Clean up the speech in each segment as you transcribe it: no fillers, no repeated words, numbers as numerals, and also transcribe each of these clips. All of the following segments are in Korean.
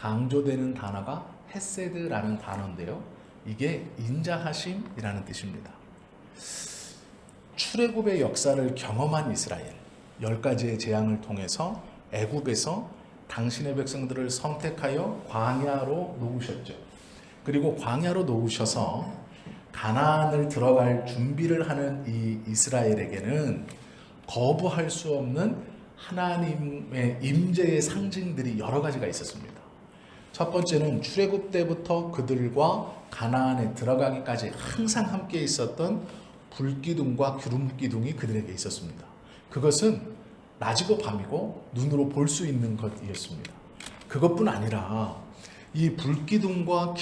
강조되는 단어가 헤세드라는 단어인데요. 이게 인자하심이라는 뜻입니다. 출애굽의 역사를 경험한 이스라엘, 10가지의 재앙을 통해서 애굽에서 당신의 백성들을 선택하여 광야로 놓으셨죠. 그리고 광야로 놓으셔서 가나안을 들어갈 준비를 하는 이 이스라엘에게는 거부할 수 없는 하나님의 임재의 상징들이 여러 가지가 있었습니다. 첫 번째는 출애굽 때부터 그들과 가나안에 들어가기까지 항상 함께 있었던 불기둥과 기름기둥이 그들에게 있었습니다. 그것은 낮이고 밤이고 눈으로 볼 수 있는 것이었습니다. 그것뿐 아니라 이 불기둥과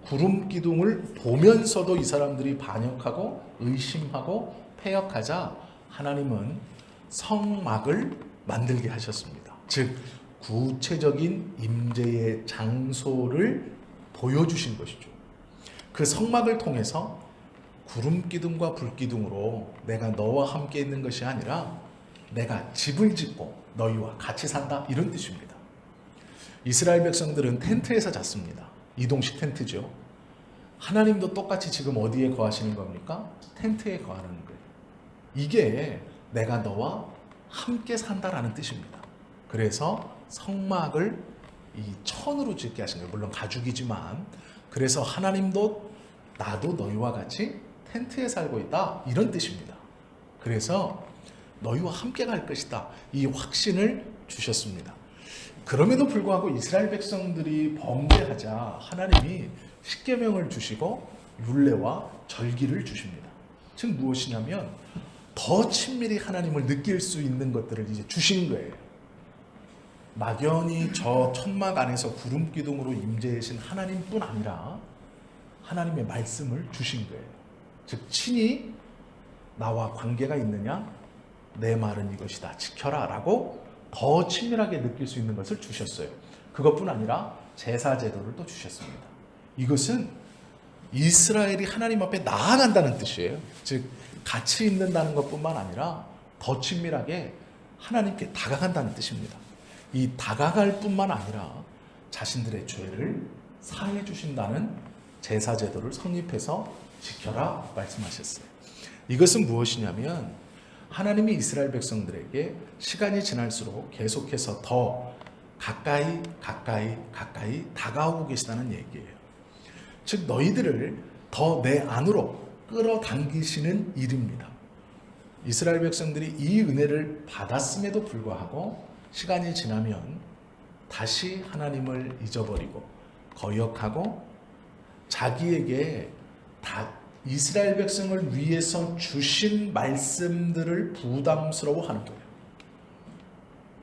구름기둥을 보면서도 이 사람들이 반역하고 의심하고 패역하자 하나님은 성막을 만들게 하셨습니다. 즉 구체적인 임재의 장소를 보여주신 것이죠. 그 성막을 통해서 구름기둥과 불기둥으로 내가 너와 함께 있는 것이 아니라 내가 집을 짓고 너희와 같이 산다, 이런 뜻입니다. 이스라엘 백성들은 텐트에서 잤습니다. 이동식 텐트죠. 하나님도 똑같이 지금 어디에 거하시는 겁니까? 텐트에 거하는 거예요. 이게 내가 너와 함께 산다라는 뜻입니다. 그래서 성막을 이 천으로 짓게 하신 거예요. 물론 가죽이지만. 그래서 하나님도 나도 너희와 같이 텐트에 살고 있다, 이런 뜻입니다. 그래서 너희와 함께 갈 것이다, 이 확신을 주셨습니다. 그럼에도 불구하고 이스라엘 백성들이 범죄하자 하나님이 십계명을 주시고 율례와 절기를 주십니다. 즉 무엇이냐면 더 친밀히 하나님을 느낄 수 있는 것들을 이제 주신 거예요. 막연히 저 천막 안에서 구름기둥으로 임재하신 하나님뿐 아니라 하나님의 말씀을 주신 거예요. 즉 친히 나와 관계가 있느냐, 내 말은 이것이다, 지켜라 라고 더 친밀하게 느낄 수 있는 것을 주셨어요. 그것뿐 아니라 제사 제도를 또 주셨습니다. 이것은 이스라엘이 하나님 앞에 나아간다는 뜻이에요. 즉 같이 있는다는 것뿐만 아니라 더 친밀하게 하나님께 다가간다는 뜻입니다. 이 다가갈 뿐만 아니라 자신들의 죄를 사해 주신다는 제사 제도를 성립해서 지켜라 말씀하셨어요. 이것은 무엇이냐면 하나님이 이스라엘 백성들에게 시간이 지날수록 계속해서 더 가까이 다가오고 계시다는 얘기예요. 즉 너희들을 더 내 안으로 끌어당기시는 일입니다. 이스라엘 백성들이 이 은혜를 받았음에도 불구하고 시간이 지나면 다시 하나님을 잊어버리고 거역하고 자기에게 이스라엘 백성을 위해서 주신 말씀들을 부담스러워하는 거예요.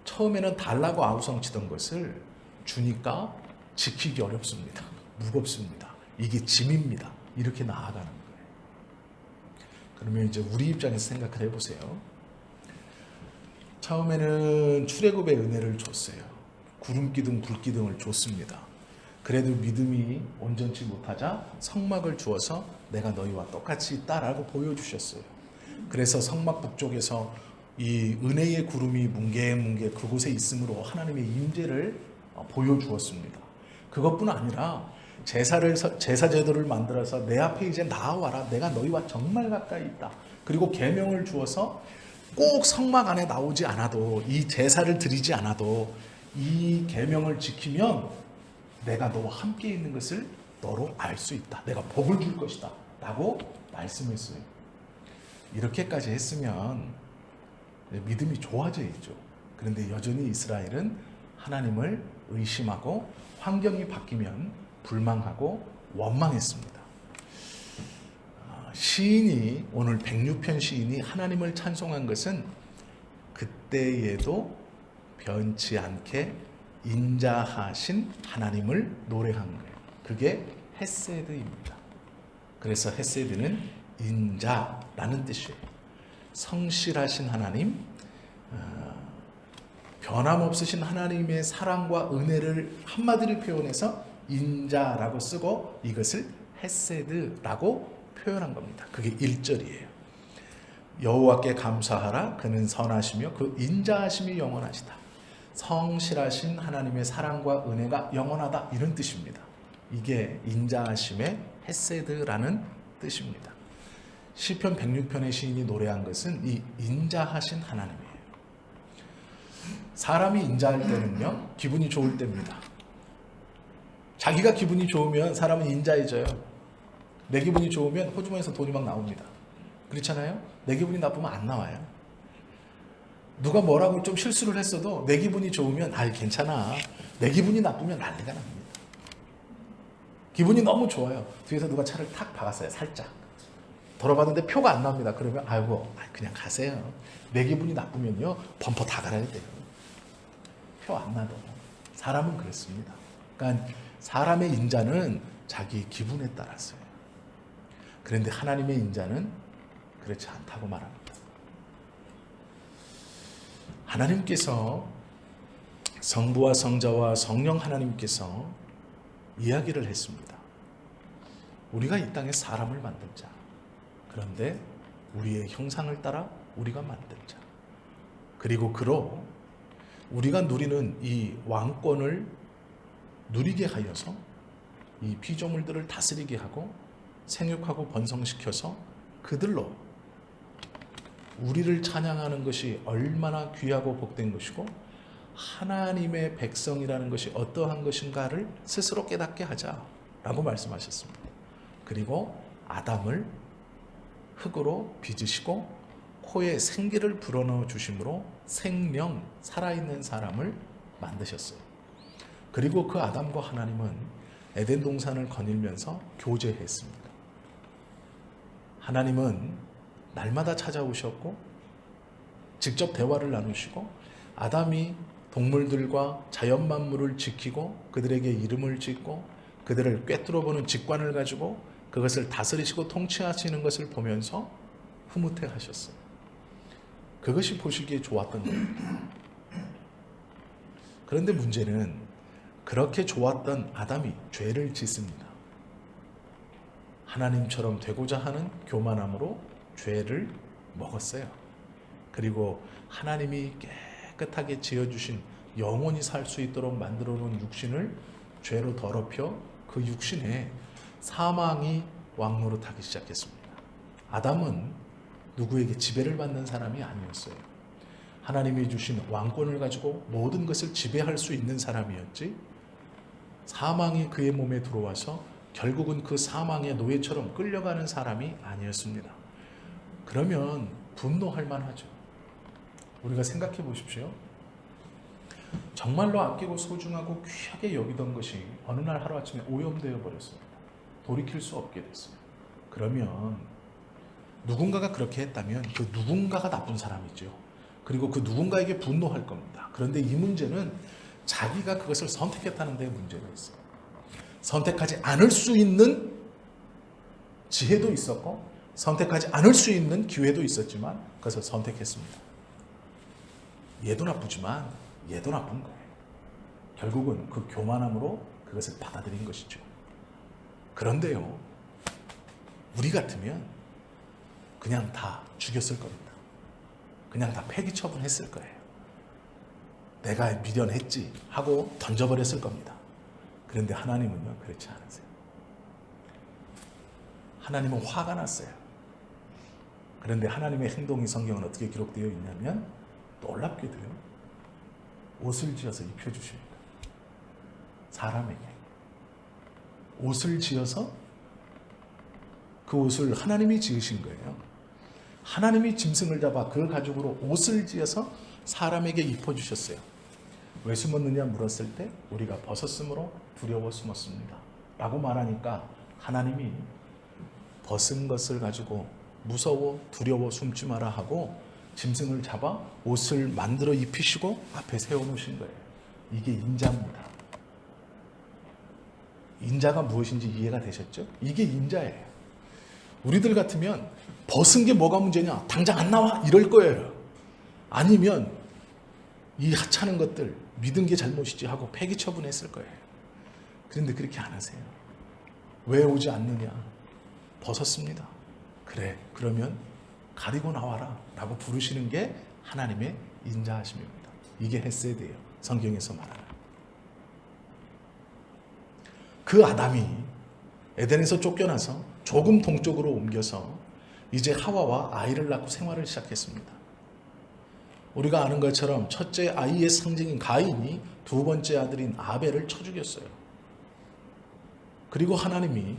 처음에는 달라고 아우성치던 것을 주니까 지키기 어렵습니다. 무겁습니다. 이게 짐입니다. 이렇게 나아가는 거예요. 그러면 이제 우리 입장에서 생각을 해보세요. 처음에는 출애굽의 은혜를 줬어요. 구름기둥, 불기둥을 줬습니다. 그래도 믿음이 온전치 못하자 성막을 주어서 내가 너희와 똑같이 있다라고 보여주셨어요. 그래서 성막 북쪽에서 이 은혜의 구름이 뭉게뭉게 그곳에 있으므로 하나님의 임재를 보여주었습니다. 그것뿐 아니라 제사 제도를 만들어서 내 앞에 이제 나와라. 내가 너희와 정말 가까이 있다. 그리고 계명을 주어서 꼭 성막 안에 나오지 않아도, 이 제사를 드리지 않아도 이 계명을 지키면 내가 너와 함께 있는 것을 너로 알 수 있다. 내가 복을 줄 것이다. 라고 말씀했어요. 이렇게까지 했으면 믿음이 좋아져 있죠. 그런데 여전히 이스라엘은 하나님을 의심하고 환경이 바뀌면 불망하고 원망했습니다. 시인이, 오늘 106편 시인이 하나님을 찬송한 것은 그때에도 변치 않게 인자하신 하나님을 노래한 거예요. 그게 헤세드입니다. 그래서 헤세드는 인자라는 뜻이에요. 성실하신 하나님, 변함없으신 하나님의 사랑과 은혜를 한마디로 표현해서 인자라고 쓰고 이것을 헤세드라고 표현한 겁니다. 그게 1절이에요. 여호와께 감사하라. 그는 선하시며 그 인자하심이 영원하시다. 성실하신 하나님의 사랑과 은혜가 영원하다 이런 뜻입니다. 이게 인자하심의 헤세드라는 뜻입니다. 시편 106편의 시인이 노래한 것은 이 인자하신 하나님이에요. 사람이 인자할 때는요, 기분이 좋을 때입니다. 자기가 기분이 좋으면 사람은 인자해져요. 내 기분이 좋으면 호주머니에서 돈이 막 나옵니다. 그렇잖아요? 내 기분이 나쁘면 안 나와요. 누가 뭐라고 좀 실수를 했어도 내 기분이 좋으면 괜찮아. 내 기분이 나쁘면 난리가 납니다. 기분이 너무 좋아요. 뒤에서 누가 차를 탁 박았어요. 살짝. 돌아봤는데 표가 안 나옵니다. 그러면 그냥 가세요. 내 기분이 나쁘면요, 범퍼 다 갈아야 돼요. 표 안 나도. 사람은 그렇습니다. 그러니까 사람의 인자는 자기 기분에 따라서요. 그런데 하나님의 인자는 그렇지 않다고 말합니다. 하나님께서, 성부와 성자와 성령 하나님께서 이야기를 했습니다. 우리가 이 땅에 사람을 만들자. 그런데 우리의 형상을 따라 우리가 만들자. 그리고 그로 우리가 누리는 이 왕권을 누리게 하여서 이 피조물들을 다스리게 하고 생육하고 번성시켜서 그들로 우리를 찬양하는 것이 얼마나 귀하고 복된 것이고 하나님의 백성이라는 것이 어떠한 것인가를 스스로 깨닫게 하자라고 말씀하셨습니다. 그리고 아담을 흙으로 빚으시고 코에 생기를 불어넣어 주심으로 생명, 살아있는 사람을 만드셨어요. 그리고 그 아담과 하나님은 에덴 동산을 거닐면서 교제했습니다. 하나님은 날마다 찾아오셨고 직접 대화를 나누시고 아담이 동물들과 자연 만물을 지키고 그들에게 이름을 짓고 그들을 꿰뚫어보는 직관을 가지고 그것을 다스리시고 통치하시는 것을 보면서 흐뭇해하셨어요. 그것이 보시기에 좋았던 거예요. 그런데 문제는 그렇게 좋았던 아담이 죄를 짓습니다. 하나님처럼 되고자 하는 교만함으로 죄를 먹었어요. 그리고 하나님이 깨끗하게 지어주신 영원히 살 수 있도록 만들어 놓은 육신을 죄로 더럽혀 그 육신에 사망이 왕노릇하기 시작했습니다. 아담은 누구에게 지배를 받는 사람이 아니었어요. 하나님이 주신 왕권을 가지고 모든 것을 지배할 수 있는 사람이었지, 사망이 그의 몸에 들어와서 결국은 그 사망의 노예처럼 끌려가는 사람이 아니었습니다. 그러면 분노할 만하죠. 우리가 생각해 보십시오. 정말로 아끼고 소중하고 귀하게 여기던 것이 어느 날 하루아침에 오염되어 버렸습니다. 돌이킬 수 없게 됐어요. 그러면 누군가가 그렇게 했다면 그 누군가가 나쁜 사람이죠. 그리고 그 누군가에게 분노할 겁니다. 그런데 이 문제는 자기가 그것을 선택했다는 데 문제가 있어요. 선택하지 않을 수 있는 지혜도 있었고 선택하지 않을 수 있는 기회도 있었지만 그것을 선택했습니다. 얘도 나쁘지만 얘도 나쁜 거예요. 결국은 그 교만함으로 그것을 받아들인 것이죠. 그런데요, 우리 같으면 그냥 다 죽였을 겁니다. 그냥 다 폐기 처분했을 거예요. 내가 미련했지 하고 던져버렸을 겁니다. 그런데 하나님은요, 그렇지 않으세요. 하나님은 화가 났어요. 그런데 하나님의 행동이 성경은 어떻게 기록되어 있냐면 놀랍게도요, 옷을 지어서 입혀주십니다. 사람에게 옷을 지어서 그 옷을 하나님이 지으신 거예요. 하나님이 짐승을 잡아 그 가죽으로 옷을 지어서 사람에게 입혀주셨어요. 왜 숨었느냐 물었을 때 우리가 벗었으므로 두려워 숨었습니다 라고 말하니까 하나님이 벗은 것을 가지고 무서워 두려워 숨지 마라 하고 짐승을 잡아 옷을 만들어 입히시고 앞에 세워놓으신 거예요. 이게 인자입니다. 인자가 무엇인지 이해가 되셨죠? 이게 인자예요. 우리들 같으면 벗은 게 뭐가 문제냐, 당장 안 나와 이럴 거예요. 아니면 이 하찮은 것들 믿은 게 잘못이지 하고 폐기 처분했을 거예요. 그런데 그렇게 안 하세요. 왜 오지 않느냐? 벗었습니다. 그래, 그러면 가리고 나와라 라고 부르시는 게 하나님의 인자하심입니다. 이게 헤세드예요. 성경에서 말하는. 그 아담이 에덴에서 쫓겨나서 조금 동쪽으로 옮겨서 이제 하와와 아이를 낳고 생활을 시작했습니다. 우리가 아는 것처럼 첫째 아이의 상징인 가인이 두 번째 아들인 아벨을 쳐 죽였어요. 그리고 하나님이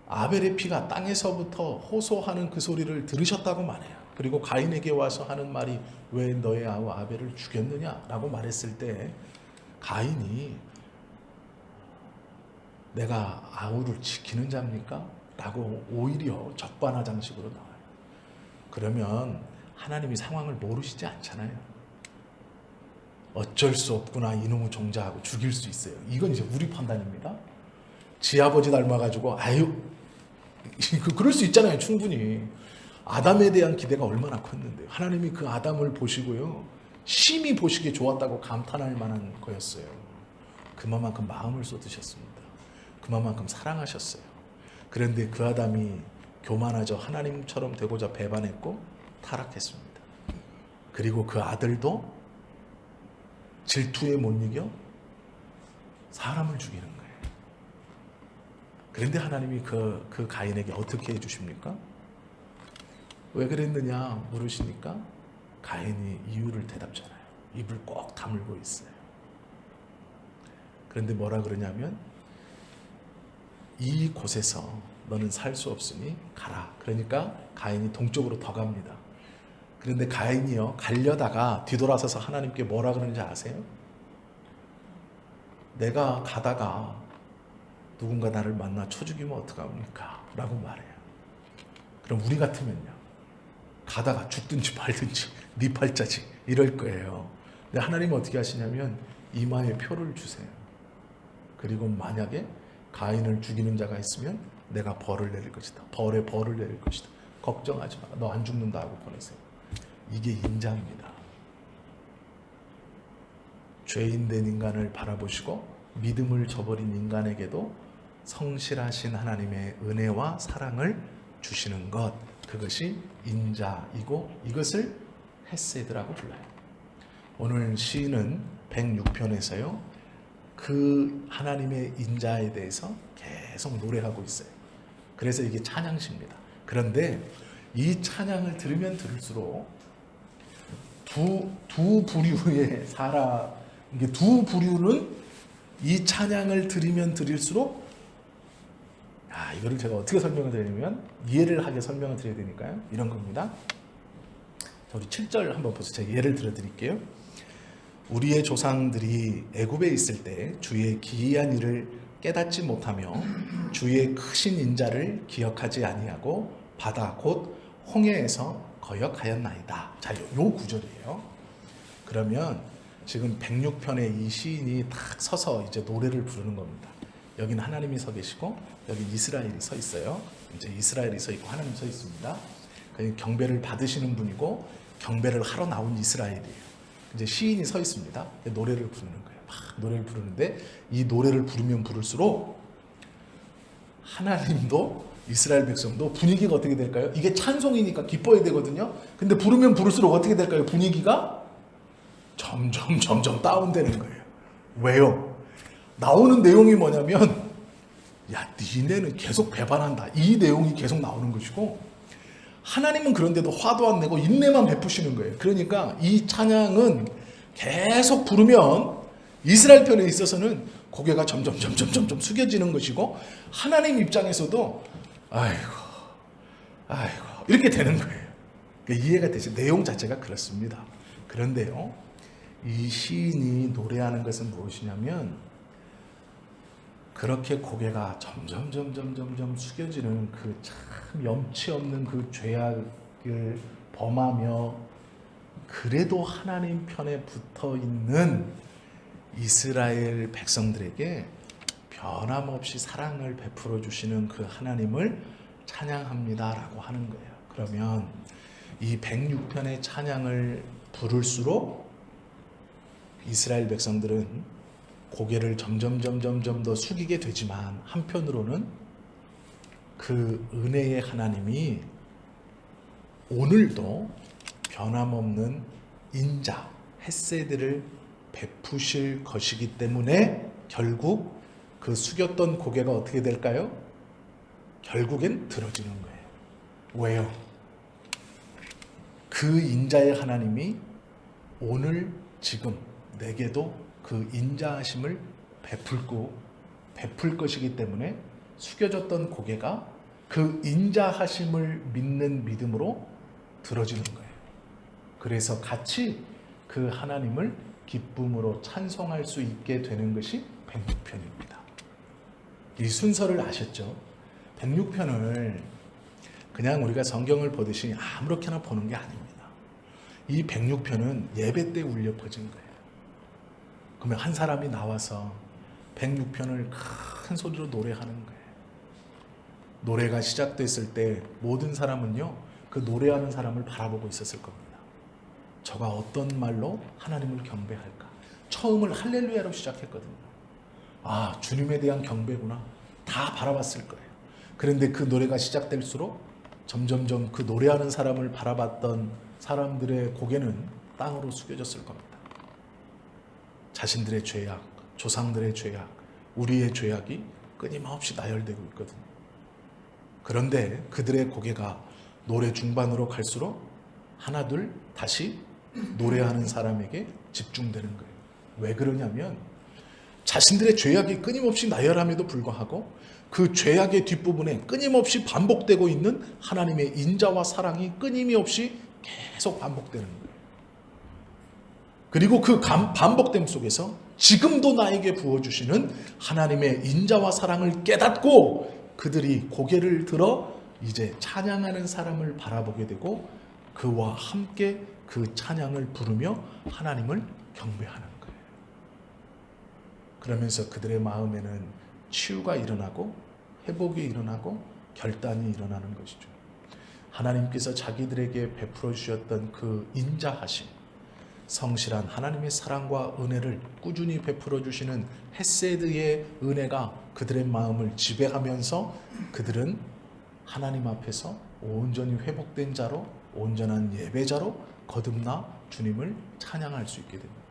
아벨의 피가 땅에서부터 호소하는 그 소리를 들으셨다고 말해요. 그리고 가인에게 와서 하는 말이 왜 너의 아우 아벨을 죽였느냐라고 말했을 때 가인이 내가 아우를 지키는 자입니까? 라고 오히려 적반하장식으로 나와요. 그러면 하나님이 상황을 모르시지 않잖아요. 어쩔 수 없구나 이놈의 종자하고 죽일 수 있어요. 이건 이제 우리 판단입니다. 지 아버지 닮아가지고 아유 그럴 수 있잖아요. 충분히. 아담에 대한 기대가 얼마나 컸는데요. 하나님이 그 아담을 보시고요. 심히 보시기에 좋았다고 감탄할 만한 거였어요. 그만큼 마음을 쏟으셨습니다. 그만큼 사랑하셨어요. 그런데 그 아담이 교만하죠. 하나님처럼 되고자 배반했고 타락했습니다. 그리고 그 아들도 질투에 못 이겨 사람을 죽이는 거예요. 그런데 하나님이 그 가인에게 어떻게 해주십니까? 왜 그랬느냐 물으시니까 가인이 이유를 대답잖아요. 입을 꼭 다물고 있어요. 그런데 뭐라 그러냐면 이 곳에서 너는 살 수 없으니 가라. 그러니까 가인이 동쪽으로 더 갑니다. 그런데 가인이요 가려다가 뒤돌아서서 하나님께 뭐라 그러는지 아세요? 내가 가다가 누군가 나를 만나 쳐 죽이면 어떡합니까? 라고 말해요. 그럼 우리 같으면요 가다가 죽든지 말든지 네 팔자지 이럴 거예요. 근데 하나님은 어떻게 하시냐면 이마에 표를 주세요. 그리고 만약에 가인을 죽이는 자가 있으면 내가 벌을 내릴 것이다. 벌을 내릴 것이다. 걱정하지 마. 너 안 죽는다 하고 보내세요. 이게 인자입니다. 죄인된 인간을 바라보시고 믿음을 저버린 인간에게도 성실하신 하나님의 은혜와 사랑을 주시는 것, 그것이 인자이고 이것을 헤세드라고 불러요. 오늘 시인은 106편에서요 그 하나님의 인자에 대해서 계속 노래하고 있어요. 그래서 이게 찬양시입니다. 그런데 이 찬양을 들으면 들을수록 두 부류의 사람, 이게 두 부류는 이 찬양을 들으면 들을수록 이거를 제가 어떻게 설명을 드리냐면 이해를 하게 설명을 드려야 되니까요. 이런 겁니다. 우리 7절 한번 보세요. 제가 예를 들어 드릴게요. 우리의 조상들이 애굽에 있을 때 주의 기이한 일을 깨닫지 못하며 주의 크신 인자를 기억하지 아니하고 바다 곧 홍해에서 거역하였나이다. 자, 요 구절이에요. 그러면 지금 106편의 이 시인이 딱 서서 이제 노래를 부르는 겁니다. 여기는 하나님이 서 계시고 여기 이스라엘이 서 있어요. 이제 이스라엘이 서 있고 하나님이 서 있습니다. 경배를 받으시는 분이고 경배를 하러 나온 이스라엘이에요. 이제 시인이 서 있습니다. 노래를 부르는 거예요. 막 노래를 부르는데 이 노래를 부르면 부를수록 하나님도 이스라엘 백성도 분위기가 어떻게 될까요? 이게 찬송이니까 기뻐야 되거든요. 근데 부르면 부를수록 어떻게 될까요? 분위기가 점점 다운되는 거예요. 왜요? 나오는 내용이 뭐냐면 야 니네는 계속 배반한다. 이 내용이 계속 나오는 것이고 하나님은 그런데도 화도 안 내고 인내만 베푸시는 거예요. 그러니까 이 찬양은 계속 부르면 이스라엘 편에 있어서는 고개가 점점 숙여지는 것이고 하나님 입장에서도 아이고 이렇게 되는 거예요. 그러니까 이해가 되죠. 내용 자체가 그렇습니다. 그런데요, 이 시인이 노래하는 것은 무엇이냐면 그렇게 고개가 점점 숙여지는 그 참 염치 없는 그 죄악을 범하며 그래도 하나님 편에 붙어 있는 이스라엘 백성들에게 변함없이 사랑을 베풀어 주시는 그 하나님을 찬양합니다라고 하는 거예요. 그러면 이 106편의 찬양을 부를수록 이스라엘 백성들은 고개를 점점 더 숙이게 되지만 한편으로는 그 은혜의 하나님이 오늘도 변함없는 인자, 헤세드를 베푸실 것이기 때문에 결국 그 숙였던 고개가 어떻게 될까요? 결국엔 들어지는 거예요. 왜요? 그 인자의 하나님이 오늘 지금 내게도 그 인자하심을 베풀 것이기 때문에 숙여졌던 고개가 그 인자하심을 믿는 믿음으로 들어지는 거예요. 그래서 같이 그 하나님을 기쁨으로 찬송할 수 있게 되는 것이 106편입니다. 이 순서를 아셨죠? 106편을 그냥 우리가 성경을 보듯이 아무렇게나 보는 게 아닙니다. 이 106편은 예배 때 울려 퍼진 거예요. 그러면 한 사람이 나와서 106편을 큰 소리로 노래하는 거예요. 노래가 시작됐을 때 모든 사람은요, 그 노래하는 사람을 바라보고 있었을 겁니다. 저가 어떤 말로 하나님을 경배할까? 처음을 할렐루야로 시작했거든요. 아, 주님에 대한 경배구나. 다 바라봤을 거예요. 그런데 그 노래가 시작될수록 점점점 그 노래하는 사람을 바라봤던 사람들의 고개는 땅으로 숙여졌을 겁니다. 자신들의 죄악, 조상들의 죄악, 우리의 죄악이 끊임없이 나열되고 있거든요. 그런데 그들의 고개가 노래 중반으로 갈수록 하나둘 다시 노래하는 사람에게 집중되는 거예요. 왜 그러냐면 자신들의 죄악이 끊임없이 나열함에도 불구하고 그 죄악의 뒷부분에 끊임없이 반복되고 있는 하나님의 인자와 사랑이 끊임없이 계속 반복되는 거예요. 그리고 그 반복됨 속에서 지금도 나에게 부어주시는 하나님의 인자와 사랑을 깨닫고 그들이 고개를 들어 이제 찬양하는 사람을 바라보게 되고 그와 함께 그 찬양을 부르며 하나님을 경배하는 거예요. 그러면서 그들의 마음에는 치유가 일어나고 회복이 일어나고 결단이 일어나는 것이죠. 하나님께서 자기들에게 베풀어 주셨던 그 인자하심, 성실한 하나님의 사랑과 은혜를 꾸준히 베풀어 주시는 헤세드의 은혜가 그들의 마음을 지배하면서 그들은 하나님 앞에서 온전히 회복된 자로, 온전한 예배자로 거듭나 주님을 찬양할 수 있게 됩니다.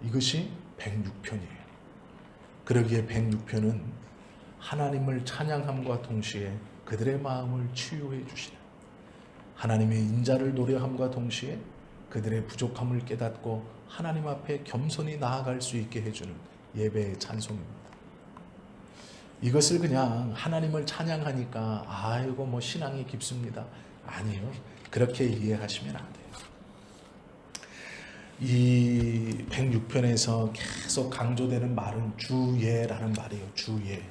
이것이 106편이에요. 그러기에 106편은 하나님을 찬양함과 동시에 그들의 마음을 치유해 주시는, 하나님의 인자를 노래함과 동시에 그들의 부족함을 깨닫고 하나님 앞에 겸손히 나아갈 수 있게 해주는 예배의 찬송입니다. 이것을 그냥 하나님을 찬양하니까 아이고 뭐 신앙이 깊습니다. 아니요. 그렇게 이해하시면 안 돼요. 이 106편에서 계속 강조되는 말은 주예라는 말이에요. 주예.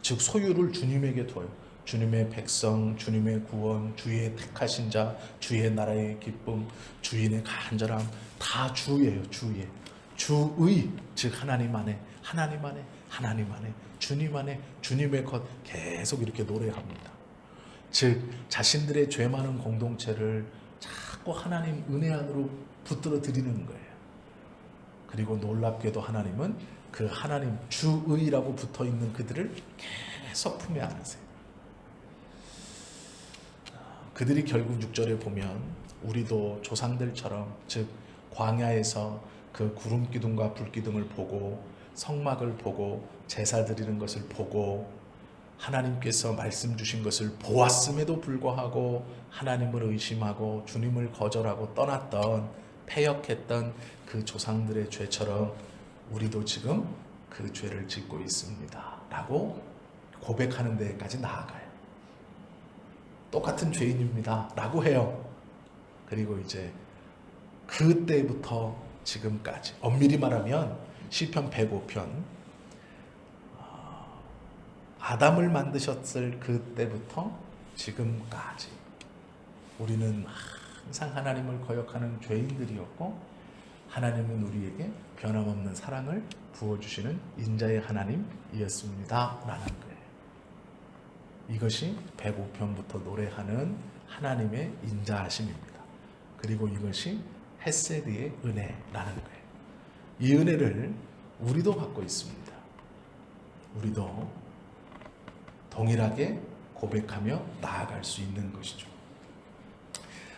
즉 소유를 주님에게 둬요. 주님의 백성, 주님의 구원, 주의 택하신 자, 주의 나라의 기쁨, 주인의 간절함 다 주예요. 주예. 주의, 즉 하나님 안에, 하나님 안에, 하나님 안에, 주님 안에, 주님의 것 계속 이렇게 노래합니다. 즉 자신들의 죄 많은 공동체를 자꾸 하나님 은혜 안으로 붙들어 드리는 거예요. 그리고 놀랍게도 하나님은 그 하나님 주의라고 붙어 있는 그들을 계속 품에 안으세요. 그들이 결국 6절에 보면 우리도 조상들처럼, 즉 광야에서 그 구름 기둥과 불 기둥을 보고 성막을 보고 제사 드리는 것을 보고 하나님께서 말씀 주신 것을 보았음에도 불구하고 하나님을 의심하고 주님을 거절하고 떠났던, 패역했던 그 조상들의 죄처럼 우리도 지금 그 죄를 짓고 있습니다 라고 고백하는 데까지 나아가요. 똑같은 죄인입니다 라고 해요. 그리고 이제 그때부터 지금까지, 엄밀히 말하면 시편 105편 아담을 만드셨을 그때부터 지금까지 우리는 항상 하나님을 거역하는 죄인들이었고 하나님은 우리에게 변함없는 사랑을 부어주시는 인자의 하나님이었습니다 라는 거예요. 이것이 105편부터 노래하는 하나님의 인자하심입니다. 그리고 이것이 헤세드의 은혜라는 거예요. 이 은혜를 우리도 갖고 있습니다. 우리도 동일하게 고백하며 나아갈 수 있는 것이죠.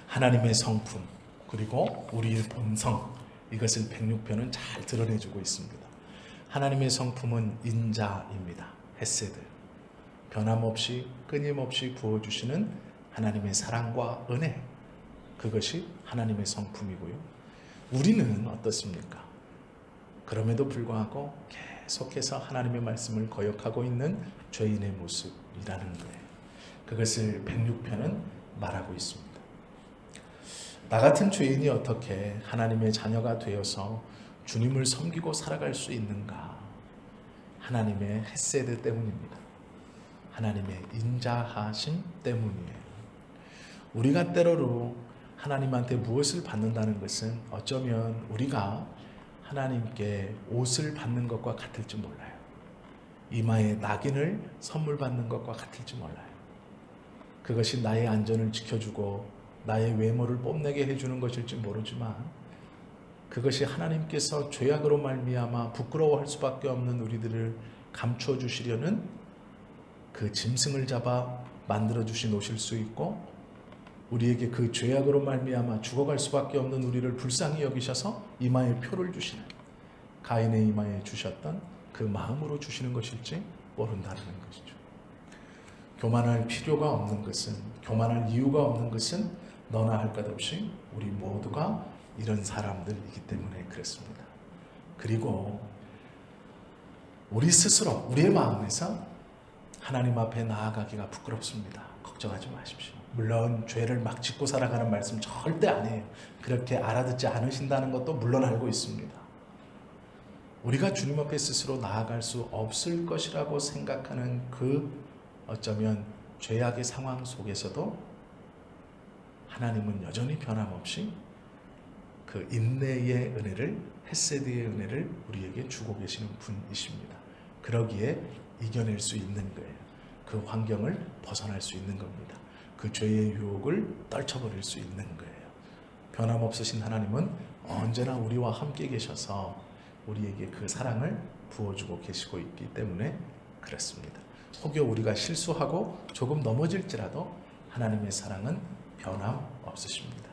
하나님의 성품, 그리고 우리의 본성, 이것을 106편은 잘 드러내주고 있습니다. 하나님의 성품은 인자입니다. 헤세드. 변함없이 끊임없이 부어주시는 하나님의 사랑과 은혜, 그것이 하나님의 성품이고요. 우리는 어떻습니까? 그럼에도 불구하고 계속해서 하나님의 말씀을 거역하고 있는 죄인의 모습이라는 거예요. 그것을 106편은 말하고 있습니다. 나 같은 죄인이 어떻게 하나님의 자녀가 되어서 주님을 섬기고 살아갈 수 있는가? 하나님의 헤세드 때문입니다. 하나님의 인자하심 때문이에요. 우리가 때로로 하나님한테 무엇을 받는다는 것은 어쩌면 우리가 하나님께 옷을 받는 것과 같을지 몰라요. 이마에 낙인을 선물 받는 것과 같을지 몰라요. 그것이 나의 안전을 지켜주고 나의 외모를 뽐내게 해주는 것일지 모르지만 그것이 하나님께서 죄악으로 말미암아 부끄러워할 수밖에 없는 우리들을 감추어 주시려는 그 짐승을 잡아 만들어 주신 옷일 수 있고, 우리에게 그 죄악으로 말미암아 죽어갈 수밖에 없는 우리를 불쌍히 여기셔서 이마에 표를 주시는, 가인의 이마에 주셨던 그 마음으로 주시는 것일지 모른다는 것이죠. 교만할 필요가 없는 것은, 교만할 이유가 없는 것은 너나 할 것 없이 우리 모두가 이런 사람들이기 때문에 그렇습니다. 그리고 우리 스스로 우리의 마음에서 하나님 앞에 나아가기가 부끄럽습니다. 걱정하지 마십시오. 물론 죄를 막 짓고 살아가는 말씀 절대 아니에요. 그렇게 알아듣지 않으신다는 것도 물론 알고 있습니다. 우리가 주님 앞에 스스로 나아갈 수 없을 것이라고 생각하는 그 어쩌면 죄악의 상황 속에서도 하나님은 여전히 변함없이 그 인내의 은혜를, 헤세드의 은혜를 우리에게 주고 계시는 분이십니다. 그러기에 이겨낼 수 있는 거예요. 그 환경을 벗어날 수 있는 겁니다. 그 죄의 유혹을 떨쳐버릴 수 있는 거예요. 변함없으신 하나님은 언제나 우리와 함께 계셔서 우리에게 그 사랑을 부어주고 계시고 있기 때문에 그렇습니다. 혹여 우리가 실수하고 조금 넘어질지라도 하나님의 사랑은 변함없으십니다.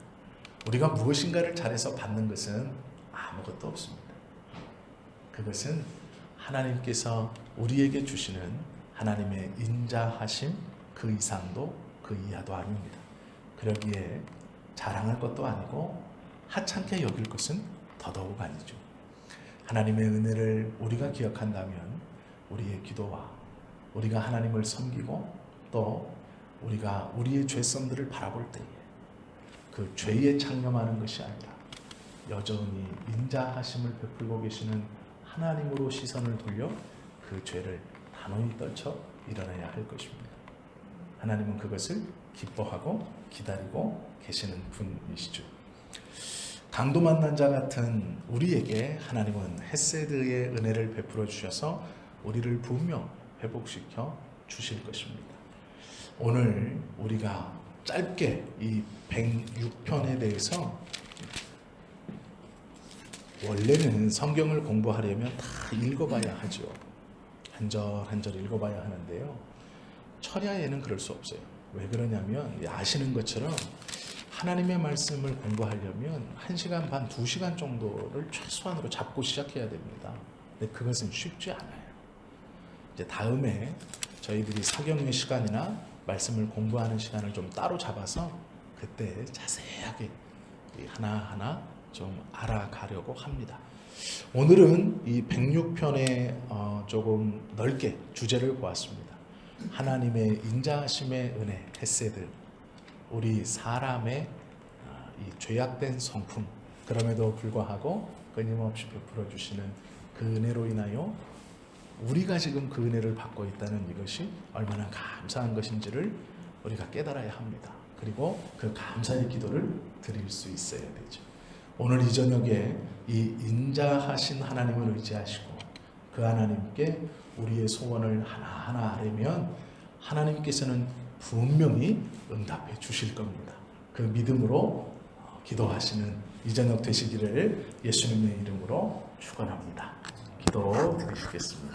우리가 무엇인가를 잘해서 받는 것은 아무것도 없습니다. 그것은 하나님께서 우리에게 주시는 하나님의 인자하심 그 이상도 그 이하도 아닙니다. 그러기에 자랑할 것도 아니고 하찮게 여길 것은 더더욱 아니죠. 하나님의 은혜를 우리가 기억한다면 우리의 기도와 우리가 하나님을 섬기고 또 우리가 우리의 죄성들을 바라볼 때에 그 죄에 창념하는 것이 아니라 여전히 인자하심을 베풀고 계시는 하나님으로 시선을 돌려 그 죄를 단호히 떨쳐 일어나야 할 것입니다. 하나님은 그것을 기뻐하고 기다리고 계시는 분이시죠. 강도 만난 자 같은 우리에게 하나님은 헤세드의 은혜를 베풀어 주셔서 우리를 분명 회복시켜 주실 것입니다. 오늘 우리가 짧게 이 106편에 대해서, 원래는 성경을 공부하려면 다 읽어봐야 하죠. 한 절 한 절 읽어봐야 하는데요. 철야에는 그럴 수 없어요. 왜 그러냐면 아시는 것처럼 하나님의 말씀을 공부하려면 1시간 반, 2시간 정도를 최소한으로 잡고 시작해야 됩니다. 근데 그것은 쉽지 않아요. 이제 다음에 저희들이 사경의 시간이나 말씀을 공부하는 시간을 좀 따로 잡아서 그때 자세하게 하나하나 좀 알아가려고 합니다. 오늘은 이 106편에 조금 넓게 주제를 보았습니다. 하나님의 인자하심의 은혜, 헤세드, 우리 사람의 이 죄악된 성품, 그럼에도 불구하고 끊임없이 베풀어 주시는 그 은혜로 인하여 우리가 지금 그 은혜를 받고 있다는 이것이 얼마나 감사한 것인지를 우리가 깨달아야 합니다. 그리고 그 감사의 기도를 드릴 수 있어야 되죠. 오늘 이 저녁에 이 인자하신 하나님을 의지하시고 그 하나님께 우리의 소원을 하나하나 아뢰면 하나님께서는 분명히 응답해 주실 겁니다. 그 믿음으로 기도하시는 이 저녁 되시기를 예수님의 이름으로 축원합니다. 기도 드리시겠습니다.